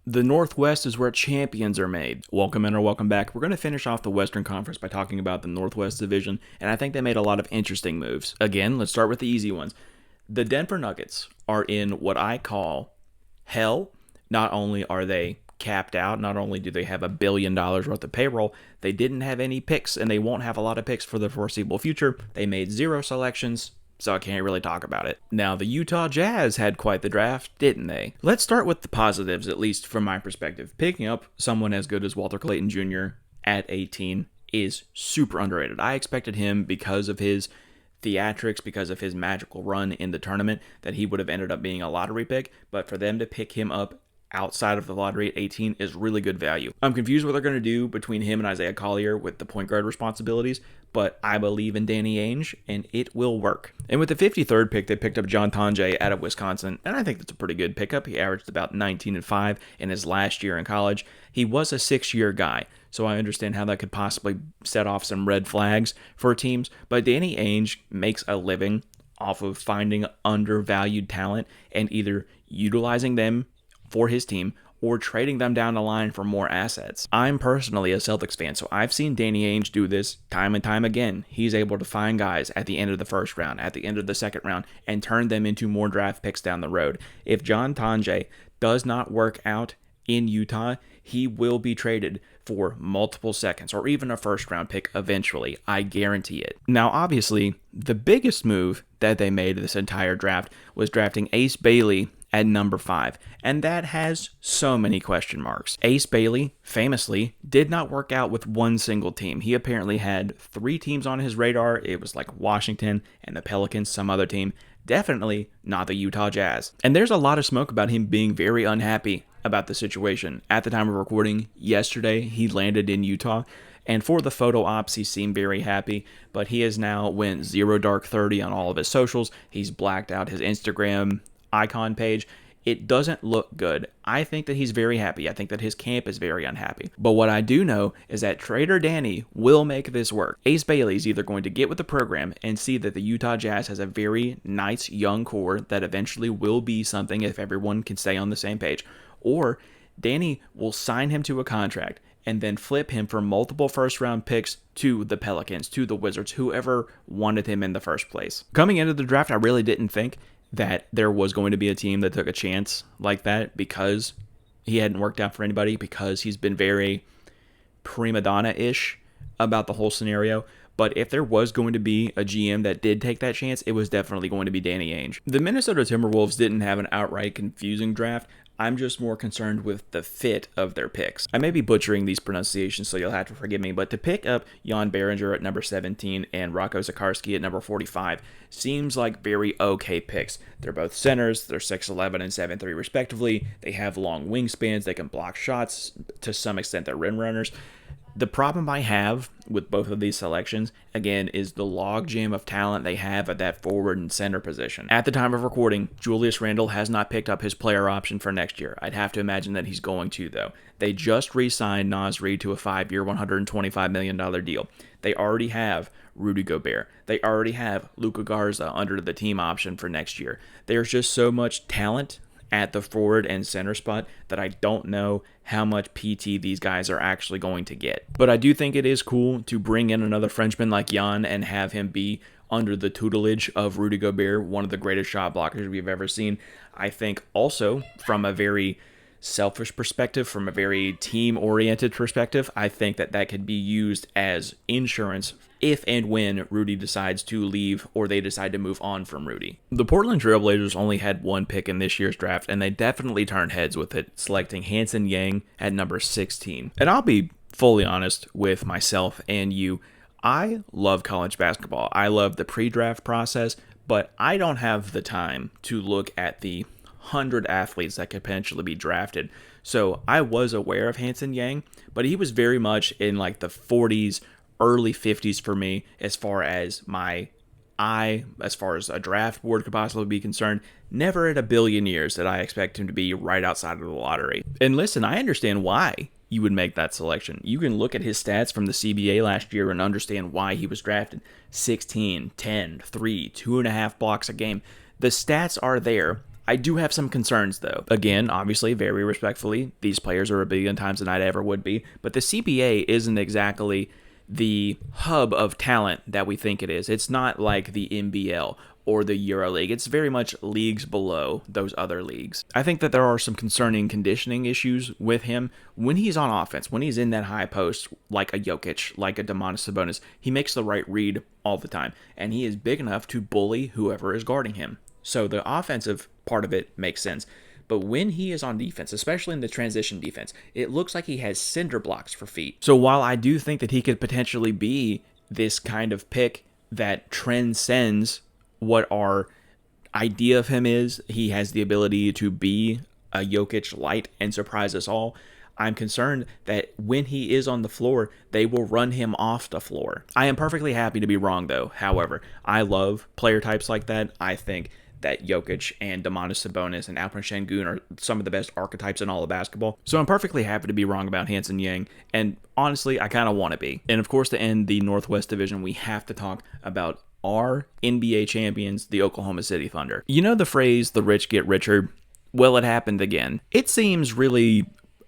The Northwest is where champions are made. Welcome in or welcome back. We're going to finish off the Western Conference by talking about the Northwest Division, and I think they made a lot of interesting moves. Again, let's start with the easy ones. The Denver Nuggets are in what I call hell. Not only are they capped out, not only do they have $1 billion worth of payroll, they didn't have any picks, and they won't have a lot of picks for the foreseeable future. They made 0 selections, so I can't really talk about it. Now, the Utah Jazz had quite the draft, didn't they? Let's start with the positives, at least from my perspective. Picking up someone as good as Walter Clayton Jr. at 18 is super underrated. I expected him, because of his theatrics, because of his magical run in the tournament, that he would have ended up being a lottery pick, but for them to pick him up outside of the lottery at 18 is really good value. I'm confused what they're going to do between him and Isaiah Collier with the point guard responsibilities, but I believe in Danny Ainge, and it will work. And with the 53rd pick, they picked up John Tonje out of Wisconsin, and I think that's a pretty good pickup. He averaged about 19-5 in his last year in college. He was a 6-year guy, so I understand how that could possibly set off some red flags for teams, but Danny Ainge makes a living off of finding undervalued talent and either utilizing them for his team or trading them down the line for more assets. I'm personally a Celtics fan, so I've seen Danny Ainge do this time and time again. He's able to find guys at the end of the first round, at the end of the second round, and turn them into more draft picks down the road. If John Tonje does not work out in Utah, he will be traded for multiple seconds or even a first round pick eventually. I guarantee it. Now, obviously, the biggest move that they made this entire draft was drafting Ace Bailey at number 5, and that has so many question marks. Ace Bailey, famously, did not work out with one single team. He apparently had 3 teams on his radar. It was like Washington and the Pelicans, some other team. Definitely not the Utah Jazz. And there's a lot of smoke about him being very unhappy about the situation. At the time of recording yesterday, he landed in Utah, and for the photo ops, he seemed very happy, but he has now went 0 dark 30 on all of his socials. He's blacked out his Instagram icon page. It doesn't look good. I think that he's very happy. I think that his camp is very unhappy. But what I do know is that Trader Danny will make this work. Ace Bailey is either going to get with the program and see that the Utah Jazz has a very nice young core that eventually will be something if everyone can stay on the same page, or Danny will sign him to a contract and then flip him for multiple first-round picks to the Pelicans, to the Wizards, whoever wanted him in the first place. Coming into the draft, I really didn't think that there was going to be a team that took a chance like that because he hadn't worked out for anybody, because he's been very prima donna-ish about the whole scenario. But if there was going to be a GM that did take that chance, it was definitely going to be Danny Ainge. The Minnesota Timberwolves didn't have an outright confusing draft. I'm just more concerned with the fit of their picks. I may be butchering these pronunciations, so you'll have to forgive me, but to pick up Jan Behringer at number 17 and Rocco Zakarski at number 45 seems like very okay picks. They're both centers. They're 6'11 and 7'3 respectively. They have long wingspans. They can block shots. To some extent, they're rim runners. The problem I have with both of these selections, again, is the logjam of talent they have at that forward and center position. At the time of recording, Julius Randle has not picked up his player option for next year. I'd have to imagine that he's going to, though. They just re-signed Naz Reid to a 5-year, $125 million deal. They already have Rudy Gobert. They already have Luka Garza under the team option for next year. There's just so much talent at the forward and center spot that I don't know how much PT these guys are actually going to get. But I do think it is cool to bring in another Frenchman like Jan and have him be under the tutelage of Rudy Gobert, one of the greatest shot blockers we've ever seen. I think also from a very selfish perspective, from a very team-oriented perspective, I think that that could be used as insurance if and when Rudy decides to leave or they decide to move on from Rudy. The Portland Trailblazers only had 1 pick in this year's draft, and they definitely turned heads with it, selecting Hanson Yang at number 16. And I'll be fully honest with myself and you, I love college basketball. I love the pre-draft process, but I don't have the time to look at the 100 athletes that could potentially be drafted. So I was aware of Hanson Yang, but he was very much in like the 40s, early 50s for me as far as my eye, as far as a draft board could possibly be concerned. Never in a billion years did I expect him to be right outside of the lottery. And listen, I understand why you would make that selection. You can look at his stats from the CBA last year and understand why he was drafted. 16, 10, 3, 2.5 blocks a game. The stats are there. I do have some concerns, though. Again, obviously, very respectfully, these players are a billion times than I ever would be, but the CBA isn't exactly the hub of talent that we think it is. It's not like the NBL or the EuroLeague. It's very much leagues below those other leagues. I think that there are some concerning conditioning issues with him when he's on offense, when he's in that high post, like a Jokic, like a Domantas Sabonis. He makes the right read all the time, and he is big enough to bully whoever is guarding him. So the offensive part of it makes sense. But when he is on defense, especially in the transition defense, it looks like he has cinder blocks for feet. So while I do think that he could potentially be this kind of pick that transcends what our idea of him is, he has the ability to be a Jokic light and surprise us all. I'm concerned that when he is on the floor, they will run him off the floor. I am perfectly happy to be wrong, though. However, I love player types like that. I think that Jokic and Domantas Sabonis and Alperen Şengün are some of the best archetypes in all of basketball. So I'm perfectly happy to be wrong about Hanson Yang, and honestly, I kind of want to be. And of course, to end the Northwest Division, we have to talk about our NBA champions, the Oklahoma City Thunder. You know the phrase, the rich get richer? Well, it happened again. It seems really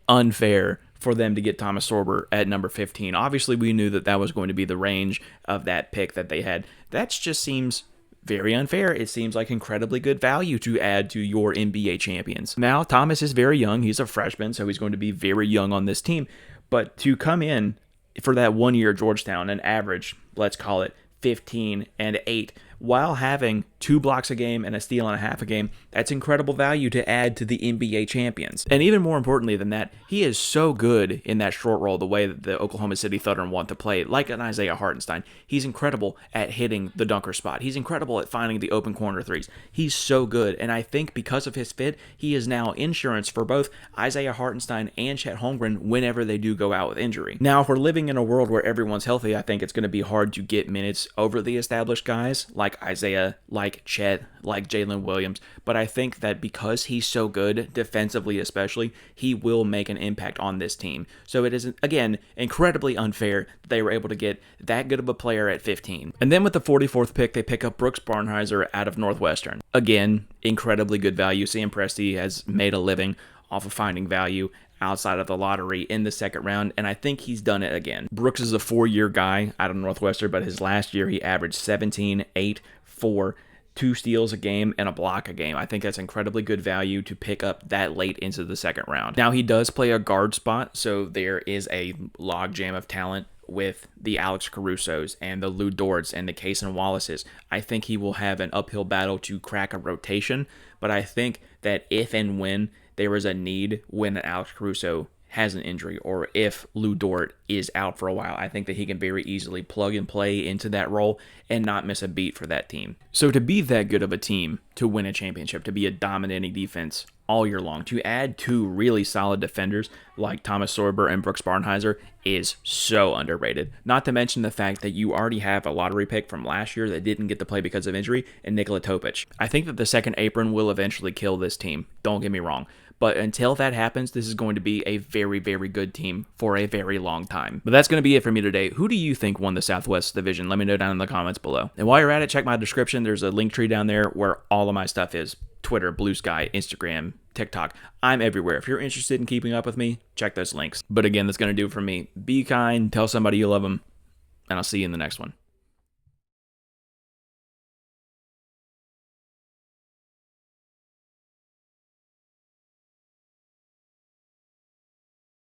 unfair for them to get Thomas Sorber at number 15. Obviously, we knew that that was going to be the range of that pick that they had. That just seems very unfair. It seems like incredibly good value to add to your NBA champions. Now, Thomas is very young. He's a freshman, so he's going to be very young on this team. But to come in for that 1 year at Georgetown and average, let's call it 15 and 8, while having 2 blocks a game and a steal and a half a game, that's incredible value to add to the NBA champions. And even more importantly than that, he is so good in that short roll, the way that the Oklahoma City Thunder want to play, like an Isaiah Hartenstein. He's incredible at hitting the dunker spot. He's incredible at finding the open corner threes. He's so good, and I think because of his fit, he is now insurance for both Isaiah Hartenstein and Chet Holmgren whenever they do go out with injury. Now, if we're living in a world where everyone's healthy, I think it's going to be hard to get minutes over the established guys like Isaiah, like Chet, like Jalen Williams, but I think that because he's so good, defensively especially, he will make an impact on this team. So it is, again, incredibly unfair that they were able to get that good of a player at 15. And then with the 44th pick, they pick up Brooks Barnhizer out of Northwestern. Again, incredibly good value. Sam Presti has made a living off of finding value outside of the lottery in the second round, and I think he's done it again. Brooks is a 4-year guy out of Northwestern, but his last year he averaged 17, 8, 4, 2 steals a game, and a block a game. I think that's incredibly good value to pick up that late into the second round. Now, he does play a guard spot, so there is a logjam of talent with the Alex Carusos and the Lou Dorts and the Cason Wallaces. I think he will have an uphill battle to crack a rotation, but I think that if and when there is a need when Alex Caruso has an injury or if Lou Dort is out for a while, I think that he can very easily plug and play into that role and not miss a beat for that team. So to be that good of a team, to win a championship, to be a dominating defense all year long, to add 2 really solid defenders like Thomas Sorber and Brooks Barnhizer is so underrated. Not to mention the fact that you already have a lottery pick from last year that didn't get to play because of injury, and Nikola Topic. I think that the second apron will eventually kill this team. Don't get me wrong. But until that happens, this is going to be a very, very good team for a very long time. But that's going to be it for me today. Who do you think won the Southwest Division? Let me know down in the comments below. And while you're at it, check my description. There's a link tree down there where all of my stuff is. Twitter, Blue Sky, Instagram, TikTok. I'm everywhere. If you're interested in keeping up with me, check those links. But again, that's going to do it for me. Be kind, tell somebody you love them, and I'll see you in the next one.